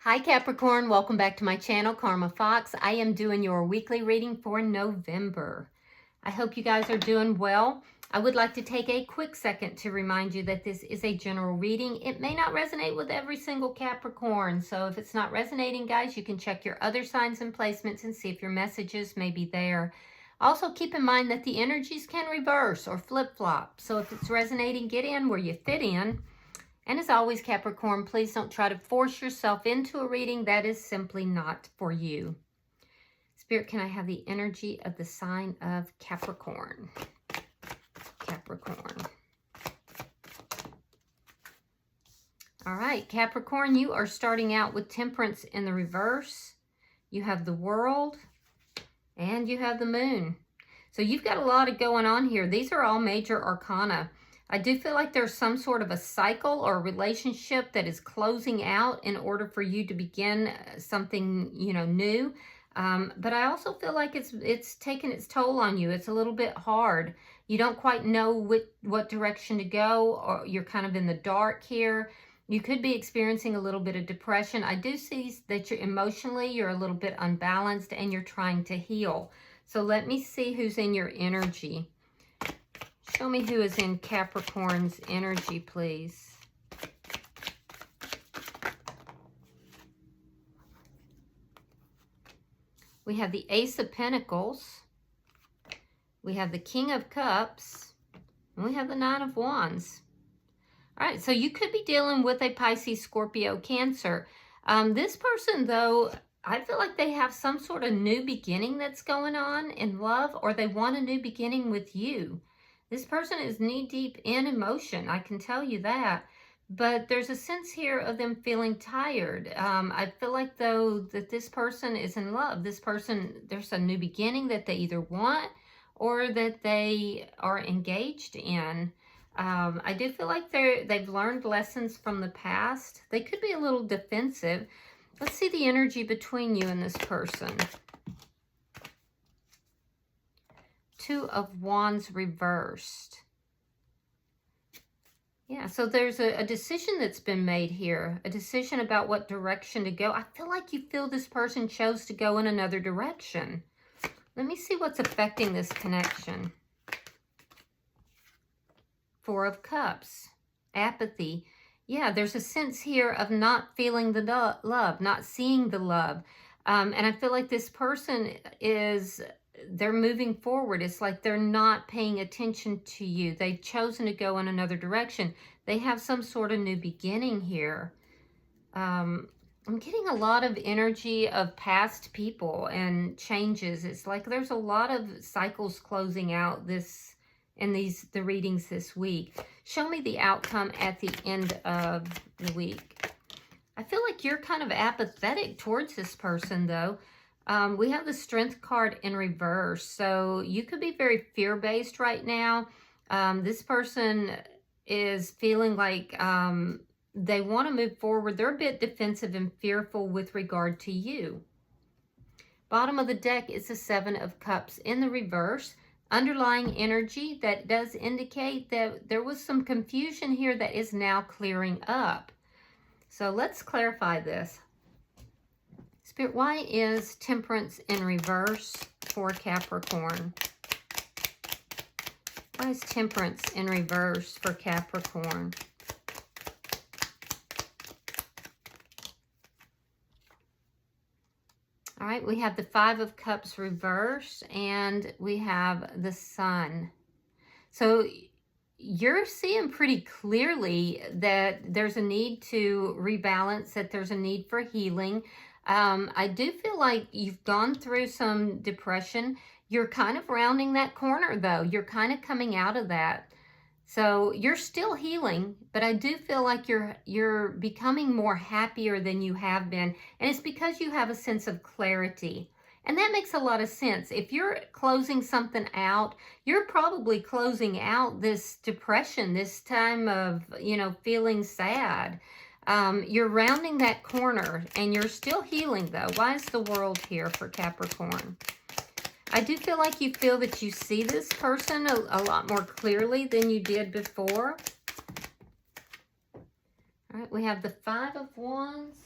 Hi Capricorn, welcome back to my channel, Karma Fox. I am doing your weekly reading for November. I hope you guys are doing well. I would like to take a quick second to remind you that this is a general reading. It may not resonate with every single Capricorn, so if it's not resonating, guys, you can check your other signs and placements and see if your messages may be there. Also, keep in mind that the energies can reverse or flip-flop, so if it's resonating, get in where you fit in. And as always, Capricorn, please don't try to force yourself into a reading that is simply not for you. Spirit, can I have the energy of the sign of Capricorn? Capricorn. All right, Capricorn, you are starting out with Temperance in the reverse. You have the World, and you have the Moon. So you've got a lot of going on here. These are all major arcana. I do feel like there's some sort of a cycle or relationship that is closing out in order for you to begin something, new. But I also feel like it's taken its toll on you. It's a little bit hard. You don't quite know what direction to go, or you're kind of in the dark here. You could be experiencing a little bit of depression. I do see that you're a little bit unbalanced and you're trying to heal. So let me see who's in your energy. Show me who is in Capricorn's energy, please. We have the Ace of Pentacles. We have the King of Cups. And we have the Nine of Wands. All right, so you could be dealing with a Pisces, Scorpio, Cancer. This person, though, I feel like they have some sort of new beginning that's going on in love, or they want a new beginning with you. This person is knee-deep in emotion, I can tell you that. But there's a sense here of them feeling tired. I feel like, though, that this person is in love. This person, there's a new beginning that they either want or that they are engaged in. I do feel like they've learned lessons from the past. They could be a little defensive. Let's see the energy between you and this person. Two of Wands reversed. Yeah, so there's a decision that's been made here. A decision about what direction to go. I feel like you feel this person chose to go in another direction. Let me see what's affecting this connection. Four of Cups. Apathy. Yeah, there's a sense here of not feeling the love, not seeing the love. And I feel like this person they're moving forward. It's like they're not paying attention to you. They've chosen to go in another direction. They have some sort of new beginning here. I'm getting a lot of energy of past people and changes. It's like there's a lot of cycles closing out in the readings this week. Show me the outcome at the end of the week. I feel like you're kind of apathetic towards this person, though. We have the Strength card in reverse, so you could be very fear-based right now. This person is feeling like they want to move forward. They're a bit defensive and fearful with regard to you. Bottom of the deck is the Seven of Cups in the reverse. Underlying energy that does indicate that there was some confusion here that is now clearing up. So let's clarify this. Spirit, why is Temperance in reverse for Capricorn? Why is Temperance in reverse for Capricorn? All right, we have the Five of Cups reversed, and we have the Sun. So you're seeing pretty clearly that there's a need to rebalance, that there's a need for healing. I do feel like you've gone through some depression. You're kind of rounding that corner, though. You're kind of coming out of that. So you're still healing, but I do feel like you're becoming more happier than you have been. And it's because you have a sense of clarity. And that makes a lot of sense. If you're closing something out, you're probably closing out this depression, this time of, feeling sad. You're rounding that corner and you're still healing, though. Why is the World here for Capricorn? I do feel like you feel that you see this person a lot more clearly than you did before. All right, we have the Five of Wands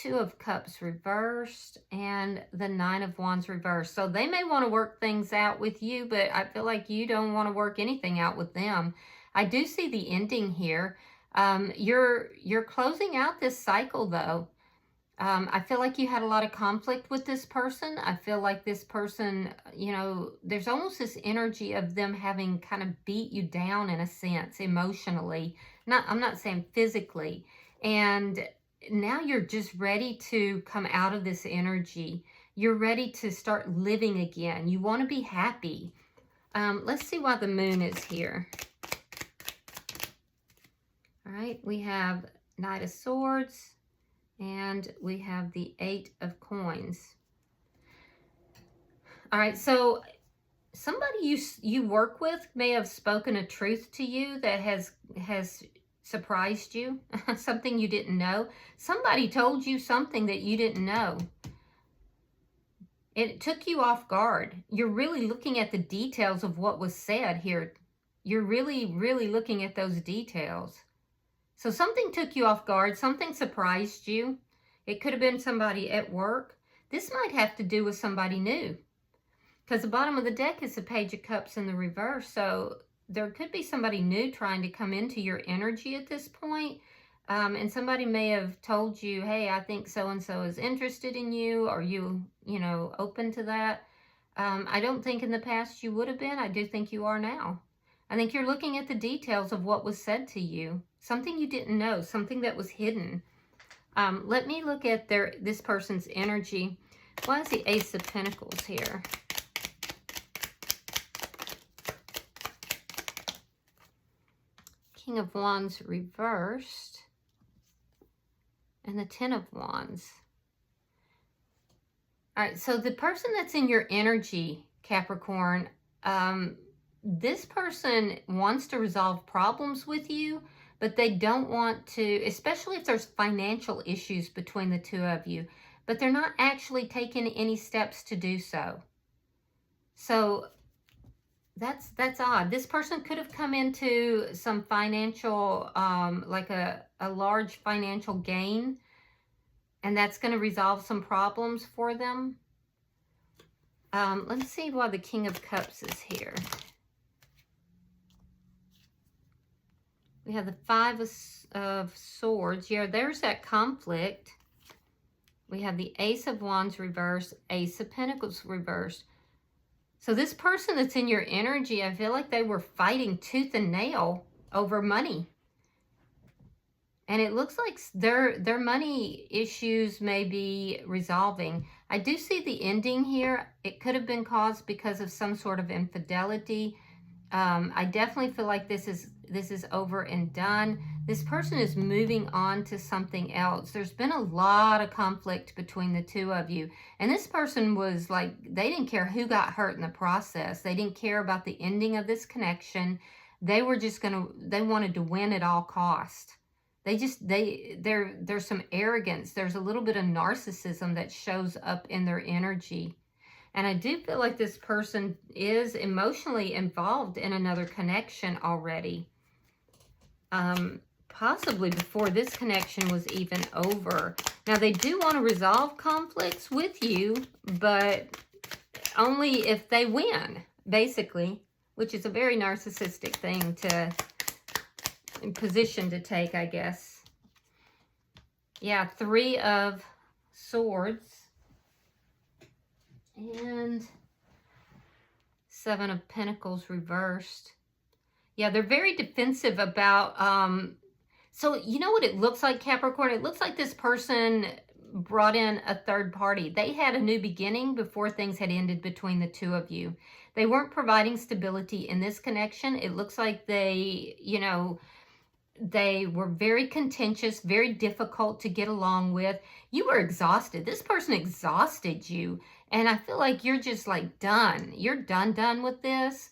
Two of Cups reversed and the Nine of Wands reversed. So they may want to work things out with you, but I feel like you don't want to work anything out with them. I do see the ending here. You're closing out this cycle though. I feel like you had a lot of conflict with this person. I feel like this person, you know, there's almost this energy of them having kind of beat you down in a sense, emotionally. I'm not saying physically. And now you're just ready to come out of this energy. You're ready to start living again. You want to be happy. Let's see why the moon is here. All right, we have Knight of Swords. And we have the Eight of Coins. All right, so somebody you work with may have spoken a truth to you that has surprised you, something you didn't know. Somebody told you something that you didn't know. It took you off guard. You're really looking at the details of what was said here. You're really, really looking at those details. So something took you off guard. Something surprised you. It could have been somebody at work. This might have to do with somebody new. Because the bottom of the deck is the Page of Cups in the reverse. So there could be somebody new trying to come into your energy at this point. And somebody may have told you, hey, I think so-and-so is interested in you. Are you know, open to that? I don't think in the past you would have been. I do think you are now. I think you're looking at the details of what was said to you. Something you didn't know, something that was hidden. Let me look at this person's energy. Why is the Ace of Pentacles here? King of Wands reversed. And the Ten of Wands. All right, so the person that's in your energy, Capricorn, this person wants to resolve problems with you, but they don't want to, especially if there's financial issues between the two of you, but they're not actually taking any steps to do so. So that's odd. This person could have come into some financial, like a large financial gain, and that's going to resolve some problems for them. Let's see why the King of Cups is here. We have the Five of Swords. Yeah, there's that conflict. We have the Ace of Wands reversed, Ace of Pentacles reversed. So this person that's in your energy, I feel like they were fighting tooth and nail over money. And it looks like their money issues may be resolving. I do see the ending here. It could have been caused because of some sort of infidelity. I definitely feel like this is over and done. This person is moving on to something else. There's been a lot of conflict between the two of you. And this person was like, they didn't care who got hurt in the process. They didn't care about the ending of this connection. They were just they wanted to win at all cost. There's some arrogance. There's a little bit of narcissism that shows up in their energy. And I do feel like this person is emotionally involved in another connection already. Possibly before this connection was even over. Now, they do want to resolve conflicts with you, but only if they win, basically, which is a very narcissistic thing position to take, I guess. Yeah, Three of Swords. And Seven of Pentacles reversed. Yeah, they're very defensive about, so you know what it looks like, Capricorn? It looks like this person brought in a third party. They had a new beginning before things had ended between the two of you. They weren't providing stability in this connection. It looks like they, you know, they were very contentious, very difficult to get along with. You were exhausted. This person exhausted you. And I feel like you're just like done. You're done with this.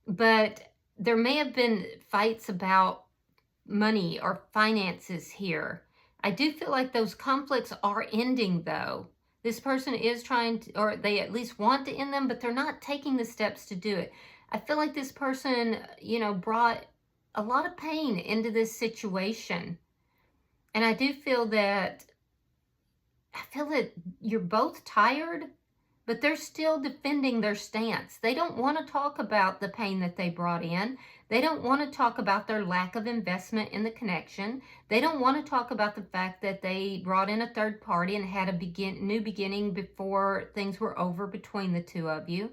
But there may have been fights about money or finances here. I do feel like those conflicts are ending though. This person is trying to, or they at least want to end them, but they're not taking the steps to do it. I feel like this person, you know, brought a lot of pain into this situation. And I do feel that I feel that you're both tired, but they're still defending their stance. They don't want to talk about the pain that they brought in. They don't want to talk about their lack of investment in the connection. They don't want to talk about the fact that they brought in a third party and had a new beginning before things were over between the two of you.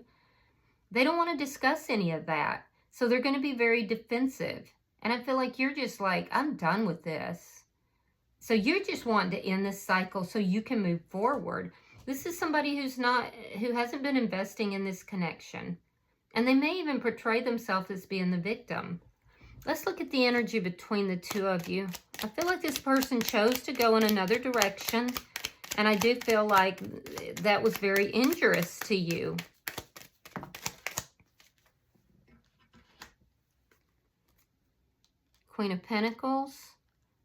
They don't want to discuss any of that. So they're going to be very defensive. And I feel like you're just like, I'm done with this. So you're just wanting to end this cycle so you can move forward. This is somebody who hasn't been investing in this connection. And they may even portray themselves as being the victim. Let's look at the energy between the two of you. I feel like this person chose to go in another direction. And I do feel like that was very injurious to you. Queen of Pentacles.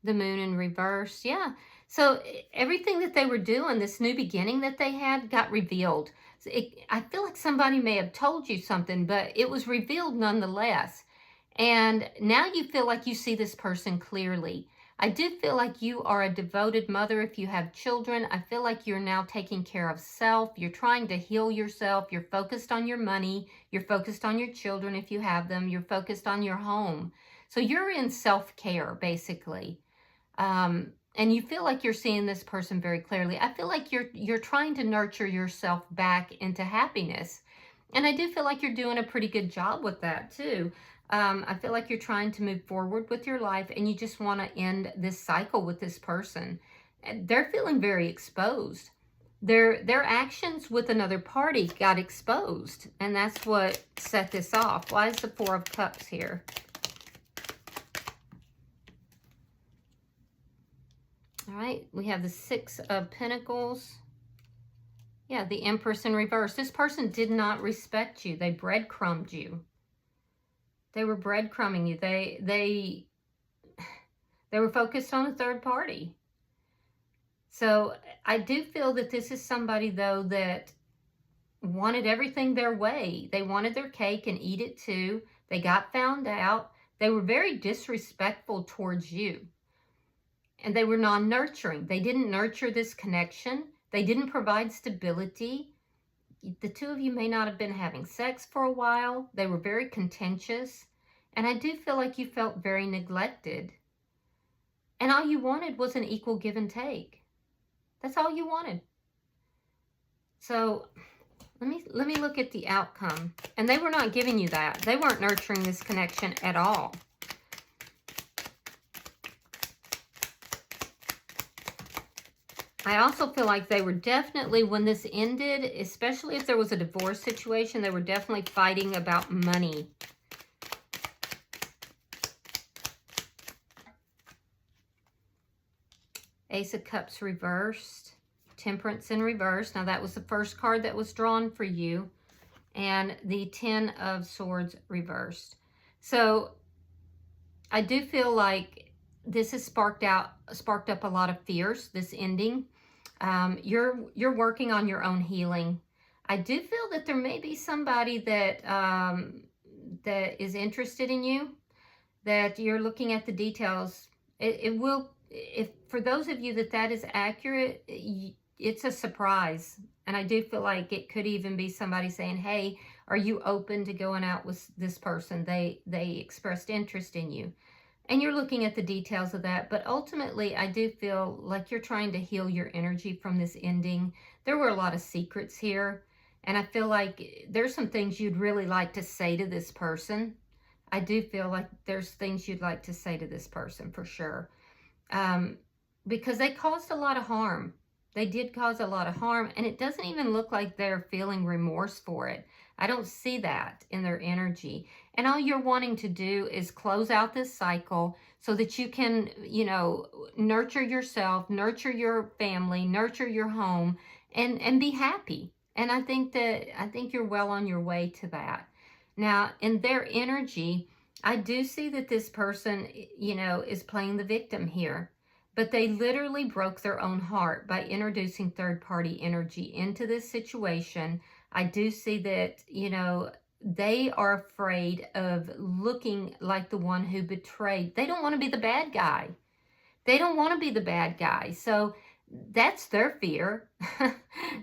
The Moon in reverse. Yeah. So everything that they were doing, this new beginning that they had, got revealed. So I feel like somebody may have told you something, but it was revealed nonetheless. And now you feel like you see this person clearly. I do feel like you are a devoted mother if you have children. I feel like you're now taking care of self. You're trying to heal yourself. You're focused on your money. You're focused on your children if you have them. You're focused on your home. So you're in self-care, basically. And you feel like you're seeing this person very clearly. I feel like you're trying to nurture yourself back into happiness. And I do feel like you're doing a pretty good job with that too. I feel like you're trying to move forward with your life and you just want to end this cycle with this person. And they're feeling very exposed. Their actions with another party got exposed. And that's what set this off. Why is the Four of Cups here? All right, we have the Six of Pentacles. Yeah, the Empress in reverse. This person did not respect you. They breadcrumbed you. They were breadcrumbing you. They were focused on a third party. So I do feel that this is somebody, though, that wanted everything their way. They wanted their cake and eat it too. They got found out. They were very disrespectful towards you. And they were non-nurturing. They didn't nurture this connection. They didn't provide stability. The two of you may not have been having sex for a while. They were very contentious. And I do feel like you felt very neglected. And all you wanted was an equal give and take. That's all you wanted. So let me look at the outcome. And they were not giving you that. They weren't nurturing this connection at all. I also feel like they were definitely, when this ended, especially if there was a divorce situation, they were definitely fighting about money. Ace of Cups reversed. Temperance in reverse. Now that was the first card that was drawn for you. And the Ten of Swords reversed. So I do feel like this has sparked up a lot of fears, this ending. You're working on your own healing. I do feel that there may be somebody that that is interested in you, that you're looking at the details. It will, if for those of you that is accurate, it's a surprise. And I do feel like it could even be somebody saying, hey, are you open to going out with this person? They expressed interest in you. And you're looking at the details of that. But ultimately, I do feel like you're trying to heal your energy from this ending. There were a lot of secrets here. And I feel like there's some things you'd really like to say to this person. I do feel like there's things you'd like to say to this person for sure. Because they caused a lot of harm. They did cause a lot of harm. And it doesn't even look like they're feeling remorse for it. I don't see that in their energy. And all you're wanting to do is close out this cycle so that you can, you know, nurture yourself, nurture your family, nurture your home, and be happy. And I think you're well on your way to that. Now, in their energy, I do see that this person, you know, is playing the victim here. But they literally broke their own heart by introducing third-party energy into this situation. I do see that, you know, they are afraid of looking like the one who betrayed. They don't want to be the bad guy. They don't want to be the bad guy. So that's their fear.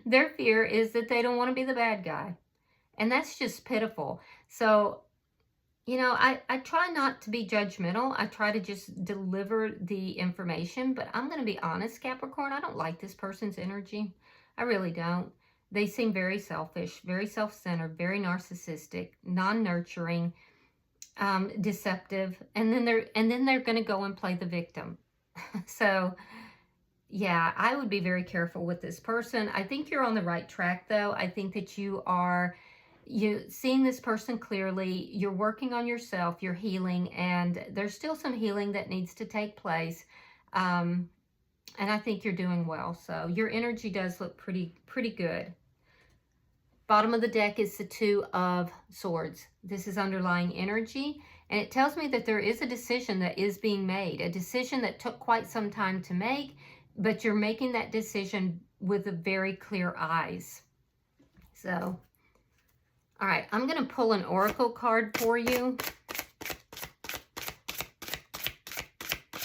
Their fear is that they don't want to be the bad guy. And that's just pitiful. So, you know, I try not to be judgmental. I try to just deliver the information. But I'm going to be honest, Capricorn, I don't like this person's energy. I really don't. They seem very selfish, very self-centered, very narcissistic, non-nurturing, deceptive. And then they're going to go and play the victim. So, yeah, I would be very careful with this person. I think you're on the right track, though. I think that you seeing this person clearly, you're working on yourself, you're healing, and there's still some healing that needs to take place. And I think you're doing well. So your energy does look pretty good. Bottom of the deck is the Two of Swords. This is underlying energy, and it tells me that there is a decision that is being made, a decision that took quite some time to make, but you're making that decision with a very clear eyes. So, all right, I'm going to pull an oracle card for you.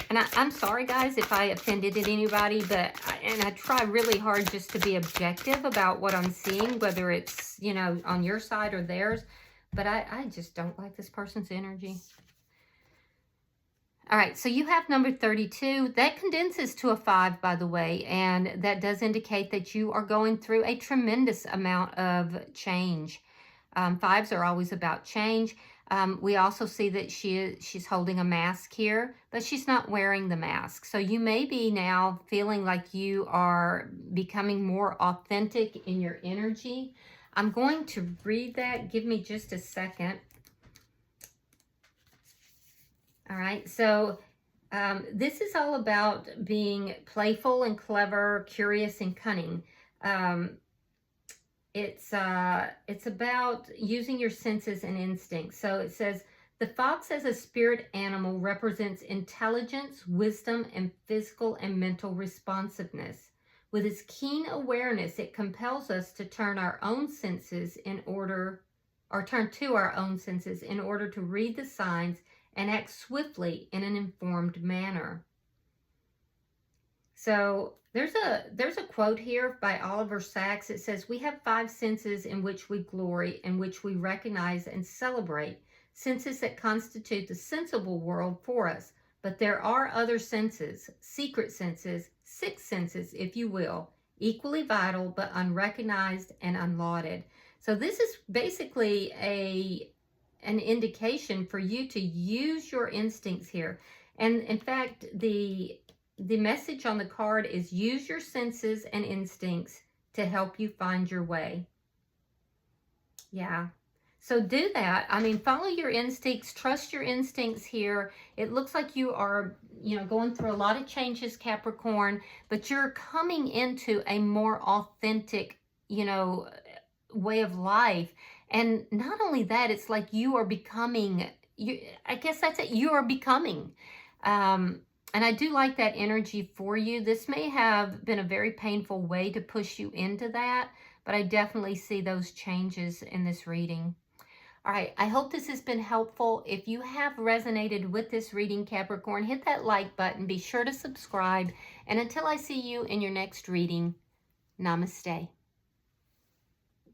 And I'm sorry, guys, if I offended anybody, but I try really hard just to be objective about what I'm seeing, whether it's, you know, on your side or theirs. But I just don't like this person's energy. All right, so you have number 32. That condenses to a 5, by the way, and that does indicate that you are going through a tremendous amount of change. 5s are always about change. We also see that she's holding a mask here, but she's not wearing the mask. So you may be now feeling like you are becoming more authentic in your energy. I'm going to read that. Give me just a second. All right, so this is all about being playful and clever, curious and cunning. It's about using your senses and instincts. So it says, the fox as a spirit animal represents intelligence, wisdom, and physical and mental responsiveness. With its keen awareness, it compels us to turn our own senses turn to our own senses in order to read the signs and act swiftly in an informed manner. So there's a quote here by Oliver Sacks. It says, we have 5 senses in which we glory, in which we recognize and celebrate, senses that constitute the sensible world for us. But there are other senses, secret senses, 6 senses, if you will, equally vital but unrecognized and unlauded. So this is basically an indication for you to use your instincts here. And in fact, the message on the card is use your senses and instincts to help you find your way. Yeah. So do that. I mean, follow your instincts, trust your instincts here. It looks like you are, you know, going through a lot of changes, Capricorn, but you're coming into a more authentic, you know, way of life. And not only that, it's like you are becoming, I guess that's it, you are becoming. And I do like that energy for you. This may have been a very painful way to push you into that, but I definitely see those changes in this reading. All right, I hope this has been helpful. If you have resonated with this reading, Capricorn, hit that like button. Be sure to subscribe. And until I see you in your next reading, namaste.